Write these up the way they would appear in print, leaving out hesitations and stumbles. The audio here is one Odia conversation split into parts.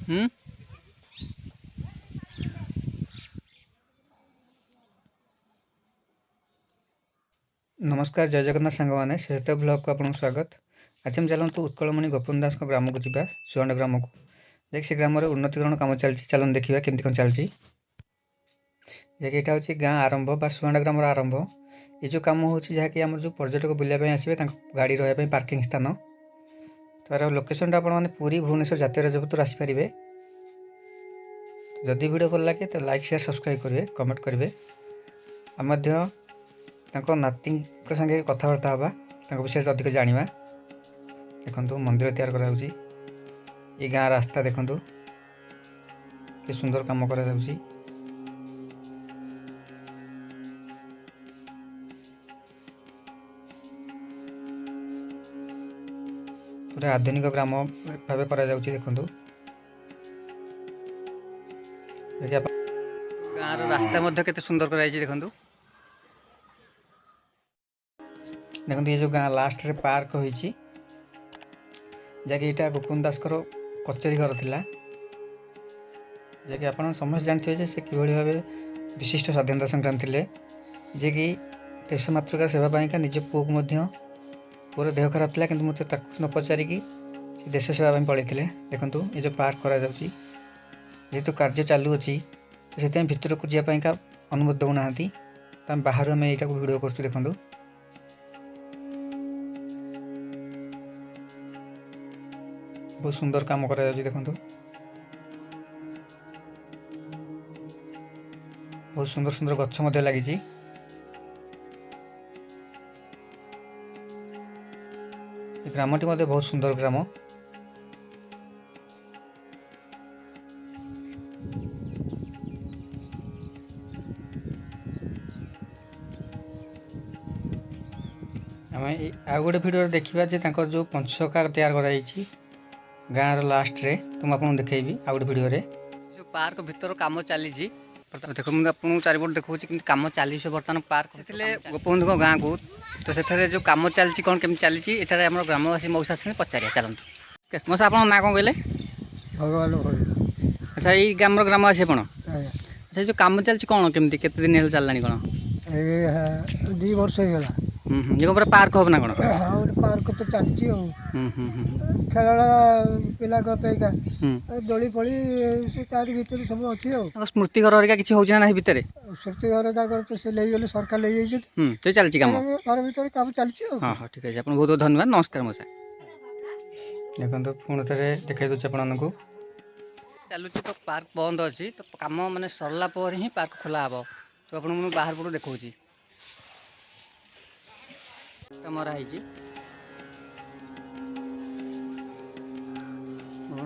हम्म नमस्कार जय जगन्नाथ सांग मैंने शेष ब्लॉग को आपको स्वागत। आज हम चलतु उत्कलमणि गोपन दास ग्राम को जावा सुवर्ण ग्राम को देख से ग्राम उन्नतिकरण कम चलती चलन देखा केमती कौन चलती देखिए यहाँ हूँ गाँ आरंभ बा सुवर्ण ग्राम आरंभ ये जो कम हो जहाँकि आम जो पर्यटक बुलाया आसवे गाड़ी रहा पार्किंग स्थान तार लोकेशन आपने पुरी भुवनेश्वर जातीय राजपथ आसीपारे। जदि वीडियो भल लगे तो लाइक शेयर सब्सक्राइब करेंगे कमेंट करेंगे नाती संगे कथबार्ता हाँ विषय अधिक जाना। देखो मंदिर तैयार करा ये गाँ रास्ता देखु कि सुंदर काम करा पूरा आधुनिक ग्राम भाव करा देखु गाँव रास्ता के सुंदर कर देखो देखो ये जो गाँ लास्ट रे पार्क होइछि जहाँकि यहाँ गोपन दास कचेरी घर थिला जहाँकि आप समस्त जानते से किभली भाव विशिष्ट स्वाधीनता संग्राम थे जे कि देश मातृकार सेवाई का निज पुओ को पूरा देह खराब था कि मत न पचारिकी देश सेवाई पड़े। देखो ये जो पार्क करा जेहेतु कार्य चालुअछि से भितर को जावाई का अनुमति दौना बाहर आम यहाँ भिड कर देखूँ बहुत सुंदर काम करा देखो बहुत सुंदर सुंदर गछ लगी ग्रामटी बहुत सुंदर ग्राम। आम आ गोटे भिडियो देखा जो पंचका तैयार कराई गाँव लास्ट रे तुम आपको देखी आ गोटे भिडियो जो पार्क भितर कम चली देखो मुझे आपको चारिपट देखा कि कम चली बर्तमान पार्क से गोपबंधु गाँव को तो से जो कम चलती कौन केमी चली ये आम ग्रामवासी मौसा अच्छे पचार चलते मौसा आप ना कौन कहले भगवान अच्छा ये ग्राम ग्रामवासी आप अच्छा जो कम चलती कौन केमती केते दिन चललानी कौन 2 वर्ष हो गला जो पूरा पार्क हम ना कौन हाँ गोटे पार्क तो चलती खेलना पिला दोली फली से तारी भीतर सब अच्छी स्मृति घर हरिका किसी हो ना भितर स्मृति घर तक से ले सरकार ले तो चलती कम घर भीतर काम चलती हाँ हाँ ठीक है आप बहुत बहुत धन्यवाद नमस्कार मौसा देखो पुणी थे देखा दूसरे आपको चलुच तो पार्क बंद अच्छी तो कम मैंने सरला पर ही पार्क खोला हे तो आप बाहर पटू देखा मरा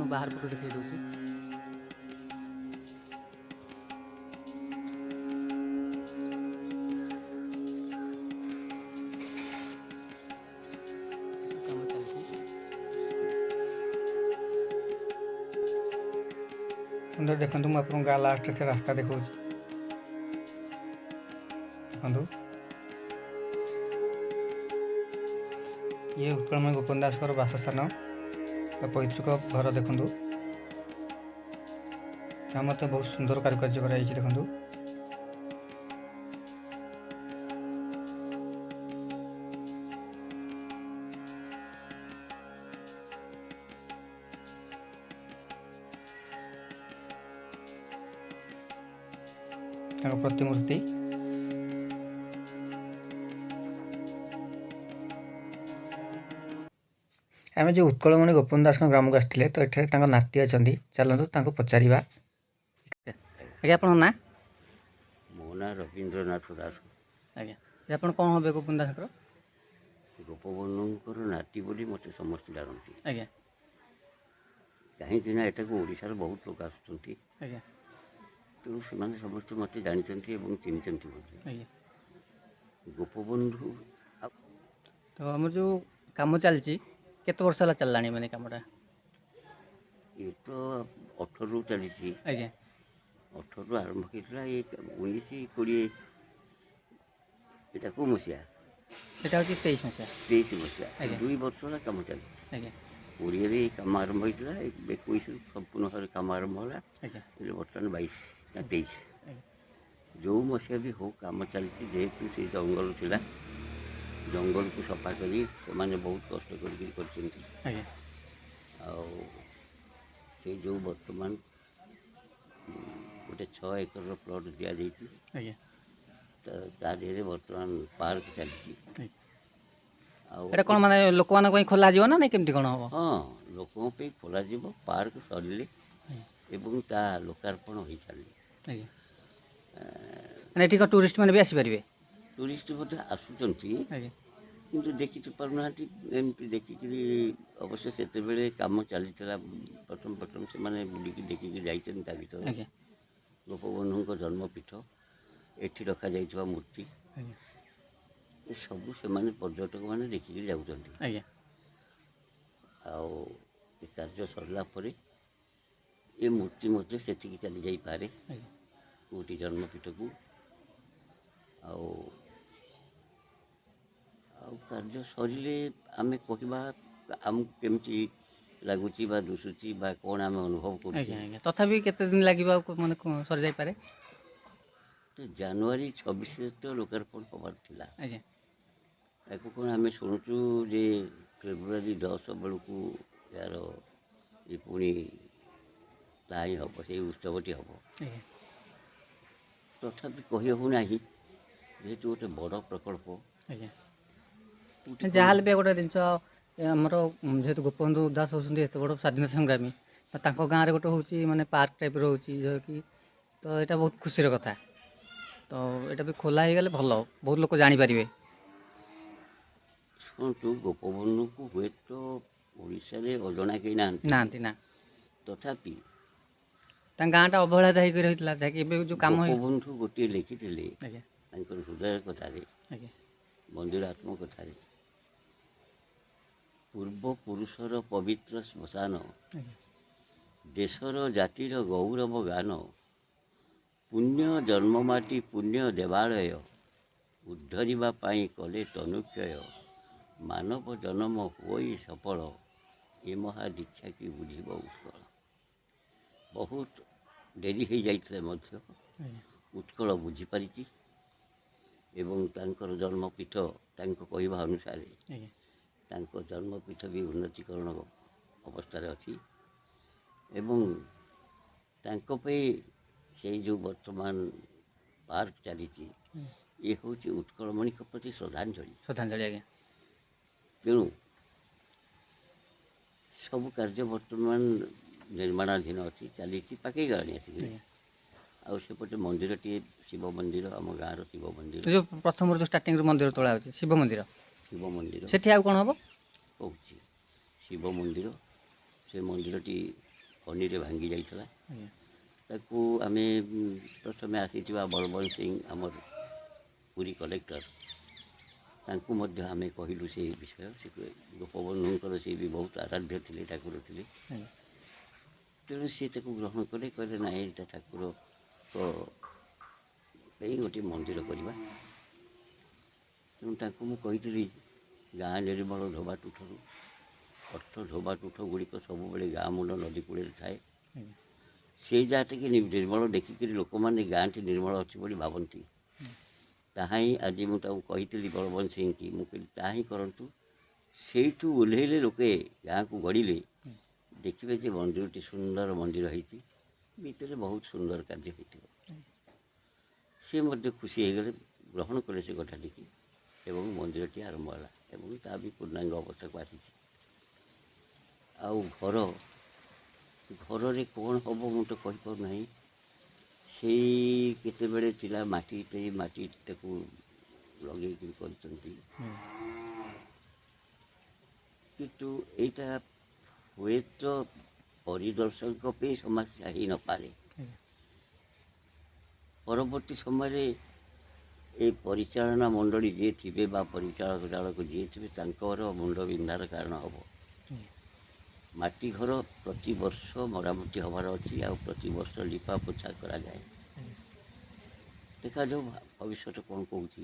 बाहर पटू देखा दूसरी सुंदर देखो मुझे आपको गाँ लास्ट थे रास्ता देखा देखो ये उत्कलमणि गोपन दास बासस्थान पैतृक घर देखु मत बहुत सुंदर कारुकार्य कराई देखु प्रतिमूर्ति आम जो उत्कलमणि गोपन दास ग्राम को आसते तो ये नाती अच्छा चलतु पचार आज्ञा आप ना मो ना रवींद्रनाथ दास आज्ञा आप कौन हे गोपन दास गोपबंधुंकर नाती बोली मत समस्त जानती आज्ञा कहीं एटा को ओडिशार बहुत लोग आसुँच आज्ञा तेणु से समस्त मत जानते चिन्हती गोपबंधु तो आम जो कम चलती केत वर्ष है चलला मैंने कमटा ये तो 18 रु चली आज्ञा 18 रु आरंभ करता 19 20 ये कौ मसीहा এটা হচ্ছে 23 মସିहा 23 मसीहा 2 वर्ष कम चली आज्ञा ओडिया कम आरंभ होता 21 संपूर्ण ମସିହାରେ କାମ ଆରମ୍ଭ ହେଲା, ଆଜ୍ଞା ହେଲେ ବର୍ତ୍ତମାନ 22 ନା 23 ଆଜ୍ଞା ଯେଉଁ ମସିହା ବି ହଉ କାମ ଚାଲିଛି। ଯେହେତୁ ସେ ଜଙ୍ଗଲ ଥିଲା, ଜଙ୍ଗଲକୁ ସଫା କରି ସେମାନେ ବହୁତ କଷ୍ଟ କରିକି କରିଛନ୍ତି। ଆଜ୍ଞା ଆଉ ସେ ଯେଉଁ ବର୍ତ୍ତମାନ ଗୋଟେ 6 ଏକରର ପ୍ଲଟ୍ ଦିଆଯାଇଛି, ଆଜ୍ଞା ତା ଦେହରେ ବର୍ତ୍ତମାନ ପାର୍କ ଚାଲିଛି। ଆଜ୍ଞା ଆଉ ଏଇଟା କ'ଣ ମାନେ ଲୋକମାନଙ୍କ ପାଇଁ ଖୋଲା ଯିବ ନା ନାଇଁ କେମିତି କ'ଣ ହେବ? ହଁ, ଲୋକଙ୍କ ପାଇଁ ଖୋଲାଯିବ। ପାର୍କ ସରିଲେ ଏବଂ ତା ଲୋକାର୍ପଣ ହୋଇସାରିଲେ ଆଜ୍ଞା ମାନେ ଏଠି କ'ଣ ଟୁରିଷ୍ଟ ମାନେ ବି ଆସିପାରିବେ? ଟୁରିଷ୍ଟ ମଧ୍ୟ ଆସୁଛନ୍ତି, ଆଜ୍ଞା କିନ୍ତୁ ଦେଖି ତ ପାରୁନାହାନ୍ତି। ଏମିତି ଦେଖିକିରି ଅବଶ୍ୟ ସେତେବେଳେ କାମ ଚାଲିଥିଲା, ପ୍ରଥମ ସେମାନେ ବୁଲିକି ଦେଖିକି ଯାଇଛନ୍ତି ତା ଭିତରେ। ଆଜ୍ଞା ଗୋପବନ୍ଧୁଙ୍କ ଜନ୍ମପୀଠ, ଏଠି ରଖାଯାଇଥିବା ମୂର୍ତ୍ତି, ଆଜ୍ଞା ଏସବୁ ସେମାନେ ପର୍ଯ୍ୟଟକମାନେ ଦେଖିକି ଯାଉଛନ୍ତି। ଆଜ୍ଞା ଆଉ ଏ କାର୍ଯ୍ୟ ସରିଲା ପରେ ଏ ମୂର୍ତ୍ତି ମଧ୍ୟ ସେଠିକି ଚାଲି ଯାଇପାରେ, ଆଜ୍ଞା କେଉଁଠି ଜନ୍ମପୀଠକୁ। ଆଉ ଆଉ କାର୍ଯ୍ୟ ସରିଲେ ଆମେ କହିବା ଆମକୁ କେମିତି ଲାଗୁଛି ବା ଦୁଶୁଛି ବା କ'ଣ ଆମେ ଅନୁଭବ କରୁଛୁ। ଆଜ୍ଞା ଆଜ୍ଞା ତଥାପି କେତେ ଦିନ ଲାଗିବ ଆଉ ମାନେ ସରିଯାଇପାରେ? ତ ଜାନୁଆରୀ 26ରେ ତ ଲୋକାର୍ପଣ ହେବାର ଥିଲା। ଆଜ୍ଞା ତାକୁ କ'ଣ ଆମେ ଶୁଣୁଛୁ ଯେ ଫେବୃଆରୀ 10 ବେଳକୁ ଏହାର ପୁଣି ତାହା ହିଁ ହେବ, ସେଇ ଉତ୍ସବଟି ହେବ। ଆଜ୍ଞା ତଥାପି କହି ହେଉନାହିଁ, ଯେହେତୁ ଗୋଟେ ବଡ଼ ପ୍ରକଳ୍ପ। ଆଜ୍ଞା ଯାହାହେଲେ ବି ଗୋଟେ ଜିନିଷ ଆମର ଯେହେତୁ ଗୋପବନ୍ଧୁ ଦାସ ହେଉଛନ୍ତି ଏତେ ବଡ଼ ସ୍ୱାଧୀନତା ସଂଗ୍ରାମୀ, ତ ତାଙ୍କ ଗାଁରେ ଗୋଟେ ହେଉଛି ମାନେ ପାର୍କ ଟାଇପ୍ର ହେଉଛି ଯାହାକି, ତ ଏଇଟା ବହୁତ ଖୁସିର କଥା। ତ ଏଇଟା ବି ଖୋଲା ହେଇଗଲେ ଭଲ, ବହୁତ ଲୋକ ଜାଣିପାରିବେ। ଶୁଣନ୍ତୁ, ଗୋପବନ୍ଧୁଙ୍କୁ ହୁଏତ ଓଡ଼ିଶାରେ ଅଜଣା କେହି ନାହାନ୍ତି ନା, ତଥାପି ତାଙ୍କ ଗାଁଟା ଅବହେଳିତ ହେଇକି ରହିଥିଲା, ଯାହାକି ଏବେ ଯେଉଁ କାମ ଗୋପବନ୍ଧୁ ଗୋଟିଏ ଲେଖିଥିଲେ ଆଜ୍ଞା ତାଙ୍କର ହୃଦୟ କଥାରେ, ଆଜ୍ଞା ମନ୍ଦିର ଆତ୍ମକଥାରେ, ପୂର୍ବପୁରୁଷର ପବିତ୍ର ଶ୍ମଶାନ, ଆଜ୍ଞା ଦେଶର ଜାତିର ଗୌରବ ଗାନ, ପୁଣ୍ୟ ଜନ୍ମମାଟି ପୁଣ୍ୟ ଦେବାଳୟ, ଉଦ୍ଧରିବା ପାଇଁ କଲେ ତନୁକ୍ଷୟ, ମାନବ ଜନମ ହୋଇ ସଫଳ, ଏ ମହା ଦୀକ୍ଷା କି ବୁଝିବ ଉତ୍କଳ। ବହୁତ ଡେରି ହୋଇଯାଇଥିଲେ ମଧ୍ୟ ଆଜ୍ଞା ଉତ୍କଳ ବୁଝିପାରିଛି ଏବଂ ତାଙ୍କର ଜନ୍ମପୀଠ, ତାଙ୍କ କହିବା ଅନୁସାରେ ଆଜ୍ଞା ତାଙ୍କ ଜନ୍ମପୀଠ ବି ଉନ୍ନତିକରଣ ଅବସ୍ଥାରେ ଅଛି। ଏବଂ ତାଙ୍କ ପାଇଁ ସେଇ ଯେଉଁ ବର୍ତ୍ତମାନ ପାର୍କ ଚାଲିଛି, ଏ ହେଉଛି ଉତ୍କଳମଣିଙ୍କ ପ୍ରତି ଶ୍ରଦ୍ଧାଞ୍ଜଳି। ଶ୍ରଦ୍ଧାଞ୍ଜଳି ଆଜ୍ଞା ତେଣୁ ସବୁ କାର୍ଯ୍ୟ ବର୍ତ୍ତମାନ ନିର୍ମାଣାଧୀନ ଅଛି, ଚାଲିଛି, ପାକେଇ ଗଲାଣି ଆସିକି। ଆଜ୍ଞା ଆଉ ସେପଟେ ମନ୍ଦିରଟିଏ, ଶିବ ମନ୍ଦିର, ଆମ ଗାଁର ଶିବ ମନ୍ଦିର, ଯେଉଁ ପ୍ରଥମରୁ ଯେଉଁ ଷ୍ଟାର୍ଟିଂରୁ ମନ୍ଦିର ତୋଳା ହେଉଛି ଶିବ ମନ୍ଦିର, ଶିବ ମନ୍ଦିର ସେଠି ଆଉ କ'ଣ ହେବ? କହୁଛି ଶିବ ମନ୍ଦିର, ସେ ମନ୍ଦିରଟି ଫନିରେ ଭାଙ୍ଗି ଯାଇଥିଲା। ଆଜ୍ଞା ତାକୁ ଆମେ ପ୍ରଥମେ ଆସିଥିବା ବଳବନ୍ତ ସିଂ, ଆମର ପୁରୀ କଲେକ୍ଟର, ତାଙ୍କୁ ମଧ୍ୟ ଆମେ କହିଲୁ ସେଇ ବିଷୟ। ସେ ଗୋପବନ୍ଧୁଙ୍କର ସେ ବି ବହୁତ ଆରାଧ୍ୟ ଥିଲେ, ଠାକୁର ଥିଲେ। ଆଜ୍ଞା ତେଣୁ ସେ ତାକୁ ଗ୍ରହଣ କଲେ, କହିଲେ ନାଇଁ ଏଇଟା ଠାକୁରଙ୍କ ପାଇଁ ଗୋଟିଏ ମନ୍ଦିର କରିବା। ତେଣୁ ତାଙ୍କୁ ମୁଁ କହିଥିଲି, ଗାଁ ନିର୍ମଳ ଧୋବା ତୁଠରୁ, ଅର୍ଥ ଧୋବା ତୁଠ ଗୁଡ଼ିକ ସବୁବେଳେ ଗାଁ ମୁଣ୍ଡ ନଦୀ କୂଳରେ ଥାଏ। ଆଜ୍ଞା ସେ ଯାହା ଟିକେ ନିର୍ମଳ ଦେଖିକରି ଲୋକମାନେ ଗାଁଟି ନିର୍ମଳ ଅଛି ବୋଲି ଭାବନ୍ତି। ତାହା ହିଁ ଆଜି ମୁଁ ତାକୁ କହିଥିଲି ବଳବନ୍ତ ସିଂ କି, ମୁଁ କହିଲି ତାହା ହିଁ କରନ୍ତୁ। ସେଇଠୁ ଓହ୍ଲେଇଲେ ଲୋକେ ଗାଁକୁ ଗଡ଼ିଲେ ଦେଖିବେ ଯେ ମନ୍ଦିରଟି ସୁନ୍ଦର ମନ୍ଦିର ହେଇଛି, ଭିତରେ ବହୁତ ସୁନ୍ଦର କାର୍ଯ୍ୟ ହେଇଥିବ। ସେ ମଧ୍ୟ ଖୁସି ହେଇଗଲେ, ଗ୍ରହଣ କଲେ ସେ କଥାଟିକି ଏବଂ ମନ୍ଦିରଟି ଆରମ୍ଭ ହେଲା ଏବଂ ତା ବି ପୂର୍ଣ୍ଣାଙ୍ଗ ଅବସ୍ଥାକୁ ଆସିଛି। ଆଉ ଘରରେ କ'ଣ ହେବ ମୁଁ ତ କହିପାରୁନାହିଁ। ସେଇ କେତେବେଳେ ଥିଲା ମାଟି, ସେଇ ମାଟି ତାକୁ ଲଗେଇକି କରିଛନ୍ତି, କିନ୍ତୁ ଏଇଟା ହୁଏତ ପରିଦର୍ଶକଙ୍କ ପାଇଁ ସମସ୍ୟା ହେଇନପାରେ। ପରବର୍ତ୍ତୀ ସମୟରେ ଏ ପରିଚାଳନା ମଣ୍ଡଳୀ ଯିଏ ଥିବେ ବା ପରିଚାଳକ ଚାଳକ ଯିଏ ଥିବେ, ତାଙ୍କର ମୁଣ୍ଡ ବିନ୍ଧାର କାରଣ ହେବ। ମାଟି ଘର ପ୍ରତିବର୍ଷ ମରାମତି ହେବାର ଅଛି, ଆଉ ପ୍ରତିବର୍ଷ ଲିପା ପୋଛା କରାଯାଏ। ଦେଖାଯାଉ ଭବିଷ୍ୟତ କ'ଣ କହୁଛି।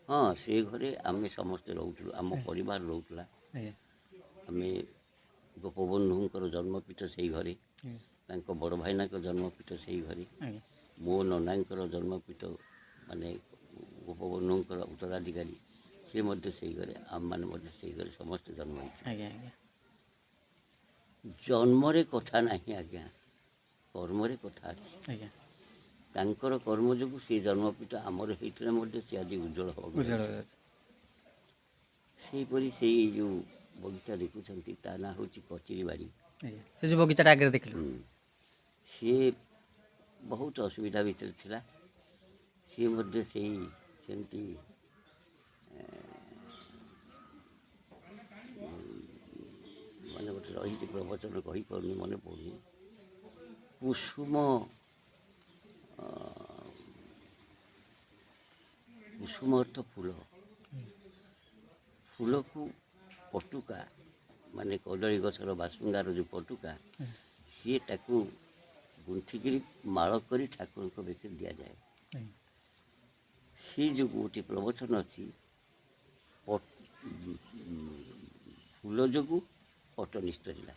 ହଁ, ସେ ଘରେ ଆମେ ସମସ୍ତେ ରହୁଥିଲୁ, ଆମ ପରିବାର ରହୁଥିଲା। ଆମେ ଗୋପବନ୍ଧୁଙ୍କର ଜନ୍ମପୀଠ ସେଇ ଘରେ, ତାଙ୍କ ବଡ଼ ଭାଇନାଙ୍କ ଜନ୍ମପୀଠ ସେଇ ଘରେ, ଆଜ୍ଞା ମୋ ନନାଙ୍କର ଜନ୍ମପୀଠ ମାନେ ଗୋପବନ୍ଧୁଙ୍କର ଉତ୍ତରାଧିକାରୀ ସେ ମଧ୍ୟ ସେଇ ଘରେ, ଆମମାନେ ମଧ୍ୟ ସେଇ ଘରେ ସମସ୍ତେ ଜନ୍ମ ହେଇଛୁ। ଆଜ୍ଞା ଆଜ୍ଞା ଜନ୍ମରେ କଥା ନାହିଁ ଆଜ୍ଞା, କର୍ମରେ କଥା ଅଛି। ଆଜ୍ଞା ତାଙ୍କର କର୍ମ ଯୋଗୁଁ ସେ ଜନ୍ମପୀଠ ଆମର ହେଇଥିଲେ ମଧ୍ୟ ସେ ଆଜି ଉଜ୍ଜଳ ହେବ। ଉଜ୍ଜଳ ସେହିପରି ସେଇ ଯେଉଁ ବଗିଚା ଦେଖୁଛନ୍ତି ତା ନାଁ ହେଉଛି କଚିରି ବାଡ଼ି। ଆଜ୍ଞା ସେ ଯେଉଁ ବଗିଚାଟା ଆଗରେ ଦେଖିଲୁ। ସିଏ ବହୁତ ଅସୁବିଧା ଭିତରେ ଥିଲା, ସିଏ ମଧ୍ୟ ସେମିତି ମାନେ ଗୋଟେ ରହିଛି ପ୍ରବଚନ କହିପାରୁନି, ମନେ ପଡ଼ୁନି। କୁସୁମ କୁସୁମ ଅର୍ଥ ଫୁଲ, ଫୁଲକୁ ପଟୁକା ମାନେ କଦଳୀ ଗଛର ବାସୁଙ୍ଗାର ଯେଉଁ ପଟୁକା, ସିଏ ତାକୁ ଗୁନ୍ଥିକିରି ମାଳ କରି ଠାକୁରଙ୍କ ବେକରେ ଦିଆଯାଏ। ସେ ଯେଉଁ ଗୋଟିଏ ପ୍ରବଚନ ଅଛି, ଫୁଲ ଯୋଗୁଁ ପଟ ନିଷ୍ଠରିଲା,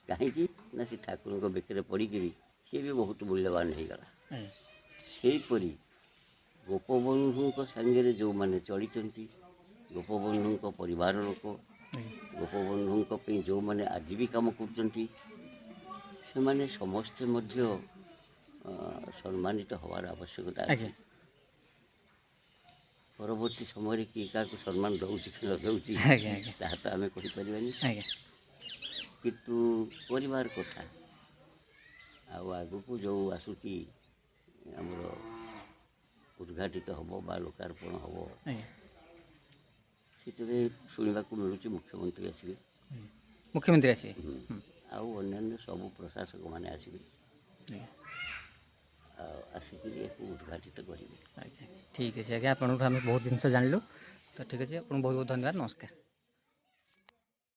କାହିଁକି ନା ସେ ଠାକୁରଙ୍କ ବେକରେ ପଡ଼ିକିରି ସିଏ ବି ବହୁତ ମୂଲ୍ୟବାନ ହେଇଗଲା। ସେହିପରି ଗୋପବନ୍ଧୁଙ୍କ ସାଙ୍ଗରେ ଯେଉଁମାନେ ଚଳିଛନ୍ତି, ଗୋପବନ୍ଧୁଙ୍କ ପରିବାର ଲୋକ, ଗୋପବନ୍ଧୁଙ୍କ ପାଇଁ ଯେଉଁମାନେ ଆଜି ବି କାମ କରୁଛନ୍ତି, ସେମାନେ ସମସ୍ତେ ମଧ୍ୟ ସମ୍ମାନିତ ହେବାର ଆବଶ୍ୟକତା ଅଛି। ପରବର୍ତ୍ତୀ ସମୟରେ କିଏ କାହାକୁ ସମ୍ମାନ ଦେଉଛି କି ନ ଦେଉଛି ତାହା ତ ଆମେ କହିପାରିବାନି, କିନ୍ତୁ ପରିବାର କଥା। ଆଉ ଆଗକୁ ଯେଉଁ ଆସୁଛି ଆମର ଉଦ୍ଘାଟିତ ହେବ ବା ଲୋକାର୍ପଣ ହେବ, ସେଥିରେ ଶୁଣିବାକୁ ମିଳୁଛି ମୁଖ୍ୟମନ୍ତ୍ରୀ ଆସିବେ, ମୁଖ୍ୟମନ୍ତ୍ରୀ ଆସିବେ, ଆଉ ଅନ୍ୟାନ୍ୟ ସବୁ ପ୍ରଶାସକମାନେ ଆସିବେ, ଆଉ ଆସିକିରି ଏହାକୁ ଉଦ୍ଘାଟିତ କରିବେ। ଆଜ୍ଞା ଠିକ୍ ଅଛି ଆଜ୍ଞା, ଆପଣଙ୍କଠୁ ଆମେ ବହୁତ ଜିନିଷ ଜାଣିଲୁ। ତ ଠିକ୍ ଅଛି, ଆପଣଙ୍କୁ ବହୁତ ବହୁତ ଧନ୍ୟବାଦ, ନମସ୍କାର।